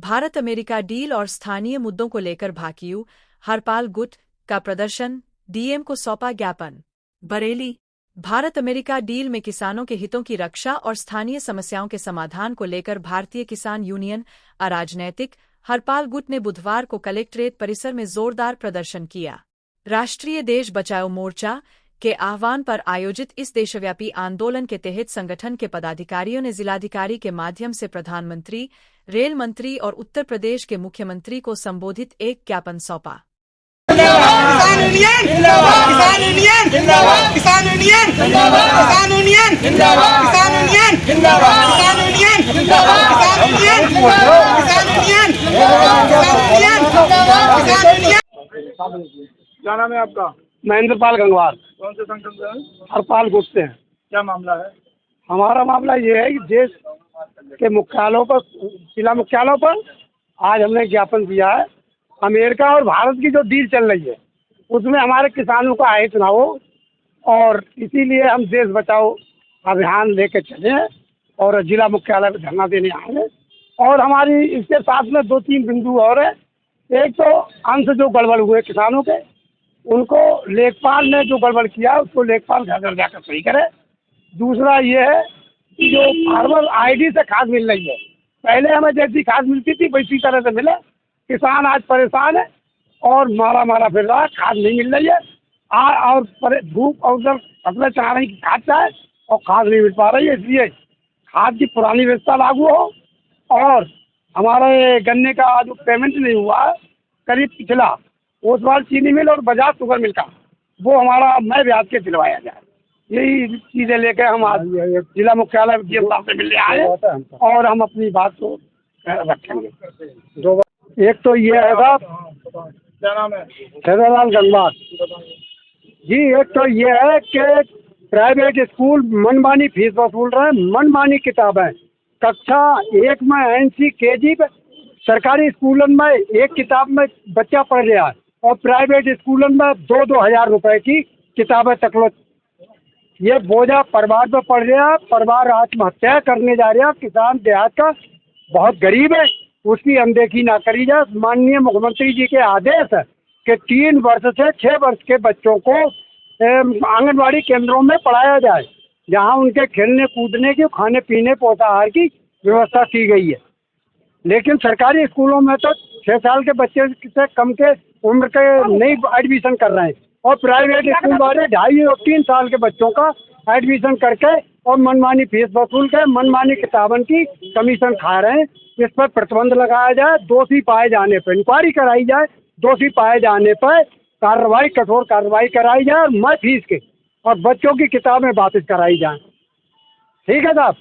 Bharat America deal और स्थानीय मुद्दों को लेकर भाकियू हरपाल गुट का प्रदर्शन, डीएम को सौंपा ज्ञापन। बरेली। भारत अमेरिका डील में किसानों के हितों की रक्षा और स्थानीय समस्याओं के समाधान को लेकर भारतीय किसान यूनियन अराजनैतिक हरपाल गुट ने बुधवार को कलेक्ट्रेट परिसर में जोरदार प्रदर्शन किया। राष्ट्रीय देश बचाओ मोर्चा के आह्वान पर आयोजित इस देशव्यापी आंदोलन के तहत संगठन के पदाधिकारियों ने जिलाधिकारी के माध्यम से प्रधानमंत्री, रेल मंत्री और उत्तर प्रदेश के मुख्यमंत्री को संबोधित एक ज्ञापन सौंपा। किसान यूनियन जिंदाबाद, किसान यूनियन जिंदाबाद, किसान यूनियन जिंदाबाद, किसान यूनियन जिंदाबाद, किसान यूनियन जिंदाबाद, किसान यूनियन जिंदाबाद, किसान यूनियन जिंदाबाद, किसान यूनियन जिंदाबाद, किसान यूनियन। क्या नाम है आपका? महेंद्र पाल गंगवार। कौन से संगठन से हैं? हरपाल गुट से हैं। क्या मामला है? हमारा मामला ये है कि देश के मुख्यालयों पर, जिला मुख्यालयों पर आज हमने ज्ञापन दिया है। अमेरिका और भारत की जो डील चल रही है उसमें हमारे किसानों का हित ना हो, और इसीलिए हम देश बचाओ अभियान लेकर चले हैं और जिला मुख्यालय पर धरना देने आए हैं। और हमारी इसके साथ में 2-3 बिंदु और है। एक तो अंश जो गड़बड़ हुए किसानों के, उनको लेखपाल ने जो गड़बड़ किया उसको लेखपाल घर घर जाकर सही करे। दूसरा ये है कि जो फार्मर आईडी से खाद मिल रही है, पहले हमें जैसी खाद मिलती थी वैसी तरह से मिले। किसान आज परेशान है और मारा फिर रहा है, खाद नहीं मिल रही है। और धूप और उधर फसलें चाह रही कि खाद चाहे और खाद नहीं मिल पा रही है। इसलिए खाद की पुरानी व्यवस्था लागू हो, और हमारे गन्ने का जो पेमेंट नहीं हुआ है करीब पिछला, ओसवाल चीनी मिल और बजाज शुगर मिल का, वो हमारा मैं ब्याज के दिलवाया जाए। यही चीज़ें लेकर हम आज जिला मुख्यालय डीएम साहब से मिलने आए और हम अपनी बात को रखेंगे। एक तो ये है साहब, क्या नाम है? छेदालाल गंगवार जी। एक तो ये है कि प्राइवेट स्कूल मनमानी फीस वसूल रहे हैं, मनमानी किताबें। कक्षा 1 में NC KG पे सरकारी स्कूलों में एक किताब में बच्चा पढ़ रहा है और प्राइवेट स्कूलों में 2-2 हज़ार रुपए की किताबें तक लो। ये बोझा परिवार पर पड़ रहा है। परिवार आत्महत्या करने जा रहा है। किसान देहात का बहुत गरीब है, उसकी अनदेखी ना करी जाए। माननीय मुख्यमंत्री जी के आदेश है कि 3 वर्ष से 6 वर्ष के बच्चों को आंगनबाड़ी केंद्रों में पढ़ाया जाए, जहां उनके खेलने कूदने की, खाने पीने, पोषाहार की व्यवस्था की गई है। लेकिन सरकारी स्कूलों में तो 6 साल के बच्चे से कम के उम्र के नहीं एडमिशन कर रहे हैं, और प्राइवेट स्कूल वाले 2.5 और 3 साल के बच्चों का एडमिशन करके और मनमानी फीस वसूल के मनमानी किताबन की कमीशन खा रहे हैं। इस पर प्रतिबंध लगाया जाए। दोषी पाए जाने पर इंक्वायरी कराई जाए, दोषी पाए जाने पर कार्रवाई, कठोर कार्रवाई कराई जाए, और मैं फीस के और बच्चों की किताबें वापस कराई जाए। ठीक है साहब।